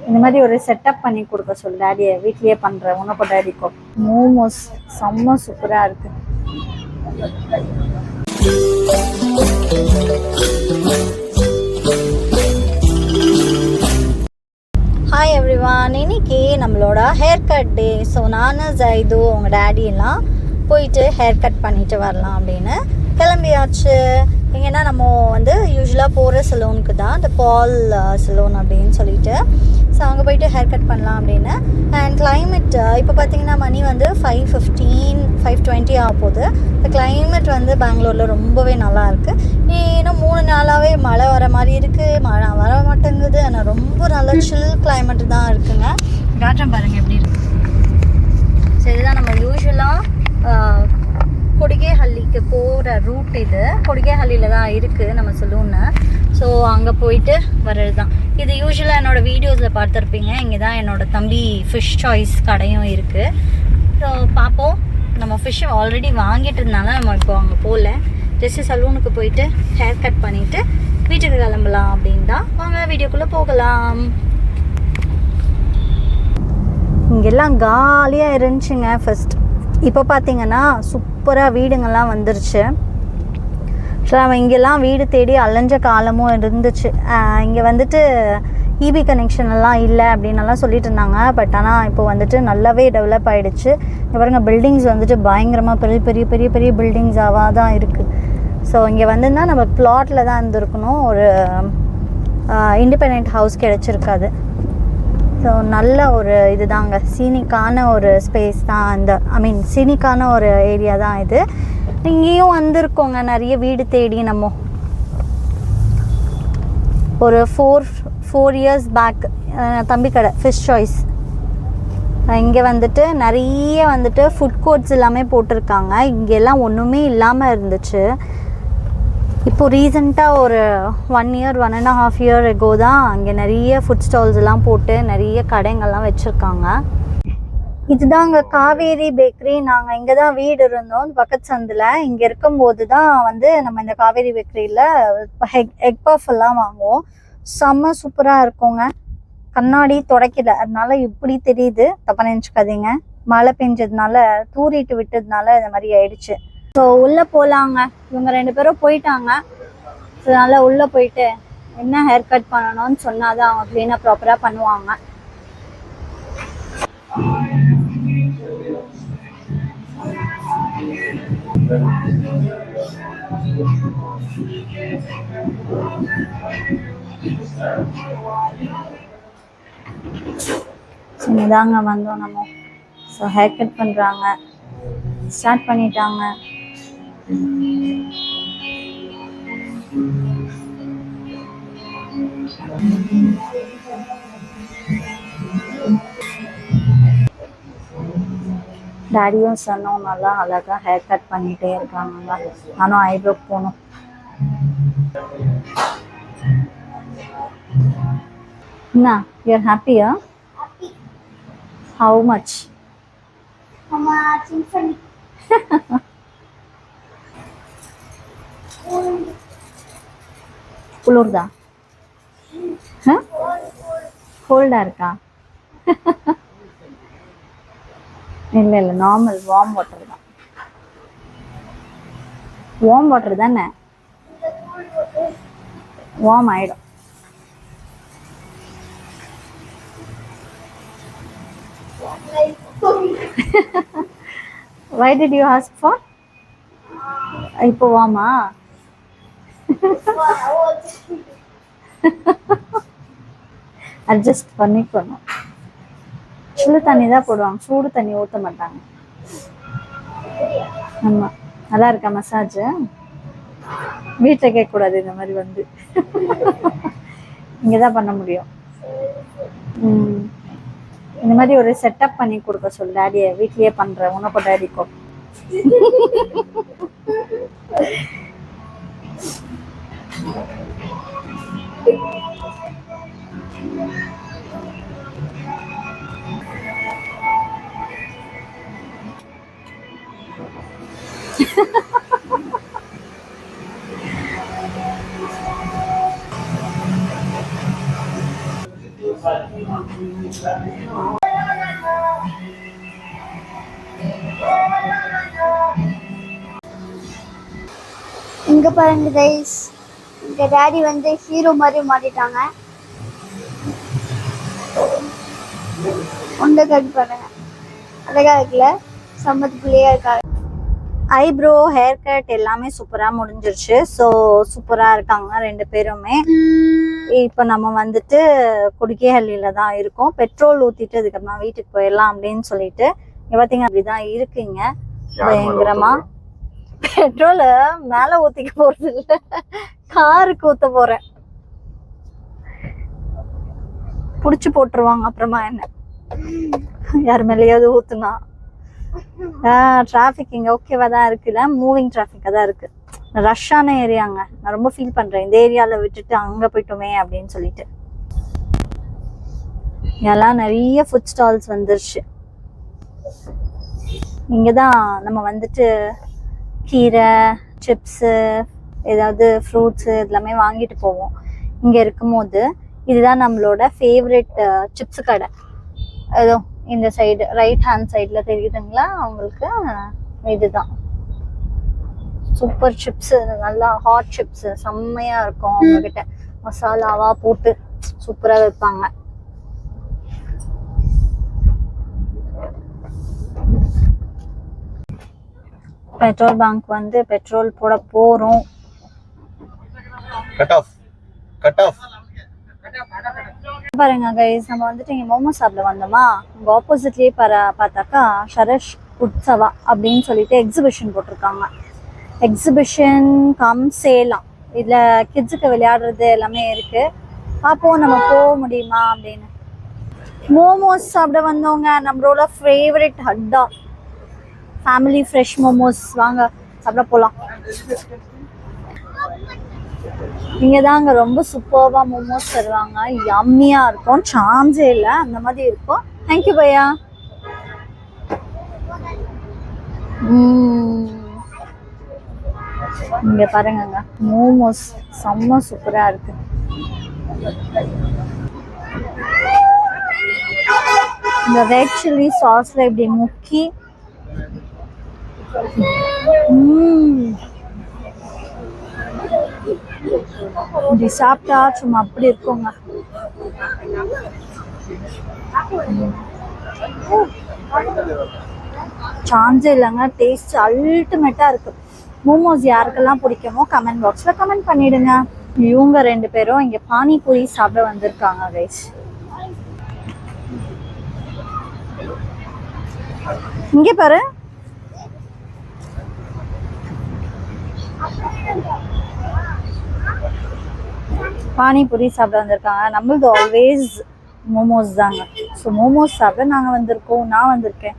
இந்த மாதிரி ஒரு செட்டப் பண்ணி கொடுக்க சொல்லு டேடியை. வீட்லயே பண்றேன் உனக்கு டேடிக்கும். மோமோஸ் செம்ம சூப்பரா இருக்கு. ஹாய் எவ்ரிவான், இன்னைக்கு நம்மளோட ஹேர் கட் டே. ஸோ நானும் ஜைது உங்கள் டேடியெல்லாம் போயிட்டு ஹேர் கட் பண்ணிட்டு வரலாம் அப்படின்னு கிளம்பியாச்சு. எங்கன்னா நம்ம வந்து யூஸ்வலாக போகிற சலூனுக்கு தான், இந்த பால் சலூன் அப்படின்னு சொல்லிட்டு. ஸோ அங்கே போயிட்டு ஹேர் கட் பண்ணலாம் அப்படின்னு. அண்ட் கிளைமேட் இப்போ பார்த்திங்கன்னா மணி வந்து 5:15 5:20 ஆக போகுது. இந்த கிளைமேட் வந்து பெங்களூரில் ரொம்பவே நல்லா இருக்குது. இன்னும் 3 நாளாகவே மழை வர மாதிரி இருக்குது. மழை வர மாட்டேங்குது. ஆனால் ரொம்ப நல்ல சில் கிளைமேட்டு தான் இருக்குங்க. காட்டம் பாருங்கள் எப்படி இருக்குது. ஸோ இதுதான் நம்ம யூஸ்வலாக கொடிகேஹள்ளிக்கு போகிற ரூட். இது கொடிகேஹள்ளியில் தான் இருக்குது நம்ம சலூன்னு. ஸோ அங்கே போயிட்டு வர்றது தான் இது. யூஸ்வலாக என்னோடய வீடியோஸில் பார்த்துருப்பீங்க. இங்கே தான் என்னோடய தம்பி ஃபிஷ் சாய்ஸ் கடையும் இருக்குது. ஸோ பார்ப்போம். நம்ம ஃபிஷ் ஆல்ரெடி வாங்கிட்டு இருந்தாலும் நம்ம இப்போ அங்கே போகல. ஜஸ்ட்டு சலூனுக்கு போயிட்டு ஹேர் கட் பண்ணிவிட்டு வீட்டுக்கு கிளம்பலாம் அப்படின்னு தான். வாங்க வீடியோக்குள்ளே போகலாம். இங்கெல்லாம் காலியாக இருந்துச்சுங்க ஃபஸ்ட். இப்போ பார்த்தீங்கன்னா சூப்பராக வீடுங்கள்லாம் வந்துருச்சு. ஸோ அவன் இங்கெல்லாம் வீடு தேடி அலைஞ்ச காலமும் இருந்துச்சு. இங்கே வந்துட்டு இபி கனெக்ஷன் எல்லாம் இல்லை அப்படின்னலாம் சொல்லிட்டு இருந்தாங்க. பட் ஆனால் இப்போ வந்துட்டு நல்லாவே டெவலப் ஆகிடுச்சு. இங்கே பாருங்கள், பில்டிங்ஸ் வந்துட்டு பயங்கரமாக பெரிய பெரிய பெரிய பெரிய பில்டிங்ஸாக தான் இருக்குது. ஸோ இங்கே வந்துன்னா நம்ம பிளாட்டில் தான் இருந்திருக்கணும். ஒரு இண்டிபெண்ட் ஹவுஸ் கிடச்சிருக்காது. ஸோ நல்ல ஒரு இது தாங்க, சீனிக்கான ஒரு ஸ்பேஸ் தான் அந்த, சீனிக்கான ஒரு ஏரியா தான் இது. இங்கேயும் வந்திருக்கோங்க நிறைய வீடு தேடி. நம்ம ஒரு 4 இயர்ஸ் பேக் தம்பி கடை ஃபிஷ் சாய்ஸ். இங்கே வந்துட்டு நிறைய வந்துட்டு ஃபுட் கோர்ட்ஸ் எல்லாமே போட்டிருக்காங்க. இங்கெல்லாம் ஒன்றுமே இல்லாமல் இருந்துச்சு. இப்போது ரீசெண்டாக ஒரு 1 இயர் 1.5 இயர் எகோ தான் அங்கே நிறைய ஃபுட் ஸ்டால்ஸ் எல்லாம் போட்டு நிறைய கடைங்கள்லாம் வச்சுருக்காங்க. இதுதான் அங்கே காவேரி பேக்கரி. நாங்கள் இங்கே தான் வீடு இருந்தோம், பக்கத்து சந்தில். இங்கே இருக்கும்போது தான் வந்து நம்ம இந்த காவேரி பேக்கரியில் எக் பஃப் எல்லாம் வாங்குவோம். செம்ம சூப்பராக இருக்குங்க. கண்ணாடி துடைக்கல, அதனால இப்படி தெரியுது, தப்பாக நினச்சிக்காதீங்க. மழை பெஞ்சதுனால தூரிட்டு விட்டதுனால இந்த மாதிரி ஆயிடுச்சு. ஸோ உள்ளே போகலாங்க. இவங்க 2 பேரும் போயிட்டாங்க. ஸோ அதனால் உள்ளே போயிட்டு என்ன ஹேர் கட் பண்ணணும்னு சொன்னால் தான் அவங்க க்ளீனாக ப்ராப்பராக பண்ணுவாங்க. சின்னதாங்க வந்தோம் நம்ம. ஸோ ஹேர் கட் பண்ணுறாங்க, ஸ்டார்ட் பண்ணிட்டாங்க. டாடியும் சொன்னோம் நல்லா அழகாக ஹேர் கட் பண்ணிகிட்டே இருக்காங்க. நானும் ஐப்ரோ போகணும். என்ன, யூஆர் ஹாப்பியா? How much? குளிர்தா? கோல்டா இருக்கா? இல்லை இல்லை, நார்மல் வார்ம் வாட்டர் தான். வார்ம் வாட்டர் தானே, வார்ம் ஆயிடும். Why did you ask for? இப்போ வாமா? அட்ஜஸ்ட் பண்ணிக்கணும். சுடு தண்ணி தான் போடுவாங்க, சூடு தண்ணி ஊற்ற மாட்டாங்க. ஆமாம், நல்லா இருக்கா மசாஜ்? வீட்டில் கேட்கக்கூடாது இந்த மாதிரி வந்து. இங்கே தான் பண்ண முடியும். இந்த மாதிரி ஒரு செட்டப் பண்ணி கொடுக்க சொல்லு டாடியை. வீட்லயே பண்றேன் உனக்கு டாடிக்கும். இங்க பாருங்க கைஸ், எங்க டாடி வந்து ஹீரோ மாதிரி மாட்டிட்டாங்க. உண்ட கட் பாருங்க, அழகா இருக்குல்ல, சம்மத்து பிள்ளையா இருக்காங்க. ஐப்ரோ ஹேர் கட் எல்லாமே சூப்பராக முடிஞ்சிருச்சு. ஸோ சூப்பராக இருக்காங்க ரெண்டு பேருமே. இப்போ நம்ம வந்துட்டு குடிக்கைஹள்ளியில தான் இருக்கோம். பெட்ரோல் ஊற்றிட்டு அதுக்கப்புறமா வீட்டுக்கு போயிடலாம் அப்படின்னு சொல்லிட்டு இங்கே பார்த்தீங்க அப்படிதான் இருக்குங்க. பயங்கரமா பெட்ரோலை மேலே ஊற்றிக்க போகிறது இல்லை, காருக்கு ஊற்ற போகிறேன். பிடிச்சி போட்டுருவாங்க அப்புறமா என்ன, யார் மேலேயாவது ஊற்றுனா. டிராஃபிக் இங்கே ஓகேவா தான் இருக்குல்ல, மூவிங் டிராஃபிக்காக தான் இருக்குது. ரஷ்ஷான ஏரியாங்க, நான் ரொம்ப ஃபீல் பண்ணுறேன் இந்த ஏரியாவில் விட்டுட்டு அங்கே போயிட்டோமே அப்படின்னு சொல்லிட்டு. எல்லாம் நிறைய ஃபுட் ஸ்டால்ஸ் வந்துருச்சு. இங்கே தான் நம்ம வந்துட்டு கீரை, சிப்ஸு, ஏதாவது ஃப்ரூட்ஸு எல்லாமே வாங்கிட்டு போவோம். இங்கே இருக்கும்போது இதுதான் நம்மளோட ஃபேவரெட் சிப்ஸு கடை. ஏதோ இந்த சைடு ரைட் ஹேண்ட் சைடில் தெரியுதுங்களா அவங்களுக்கு, இதுதான் சூப்பர் சிப்ஸு. நல்லா ஹாட் சிப்ஸு செம்மையாக இருக்கும். அவங்கக்கிட்ட மசாலாவாக போட்டு சூப்பராக வைப்பாங்க. பெட்ரோல் பங்க் வந்து பெட்ரோல் போட போறோம். பாருங்க கைஸ், நம்ம வந்துட்டு இங்கே மோமோஸ் சாப்பிட வந்தோமா, இங்கே ஆப்போசிட்லேயே பார்த்தாக்கா ஷரஷ் உட்சவா அப்படின்னு சொல்லிட்டு எக்ஸிபிஷன் போட்டிருக்காங்க. எக்ஸிபிஷன் கம் சேலாம், இதில் கிட்ஸுக்கு விளையாடுறது எல்லாமே இருக்கு. பார்ப்போம் நம்ம போக முடியுமா அப்படின்னு. மோமோஸ் சாப்பிட வந்தவங்க, நம்மளோட favourite Hatta family fresh momos. வாங்க சாப்பிட போகலாம். இங்கே தாங்க ரொம்ப சூப்பர்வா மோமோஸ் தருவாங்க, யம்மியாக இருக்கும், சான்ஸே இல்லை அந்த மாதிரி இருக்கும். தேங்க்யூ பையா. இங்கே பாருங்கங்க, மோமோஸ் செம்ம சூப்பராக இருக்கு. இந்த ரெட் சில்லி சாஸ்ல இப்படி முக்கி இப்படி சாப்பிட்டா சும்மா அப்படி இருக்குங்க. சான்ஸே இல்லைங்க, டேஸ்ட் அல்டிமேட்டா இருக்கு. மோமோஸ் யாருக்கெல்லாம் பிடிக்குமோ கமெண்ட் பாக்ஸ்ல கமெண்ட் பண்ணிடுங்க. இவங்க ரெண்டு பேரும் இங்க பானிபூரி சாப்பிட வந்திருக்காங்க கைஸ். இங்க பாரு, பானிபூரி சாப்பிட வந்திருக்காங்க. நம்மளது ஆல்வேஸ் மோமோஸ் தாங்க. ஸோ மோமோஸ் சாப்பிட நாங்கள் வந்திருக்கோம், நான் வந்திருக்கேன்.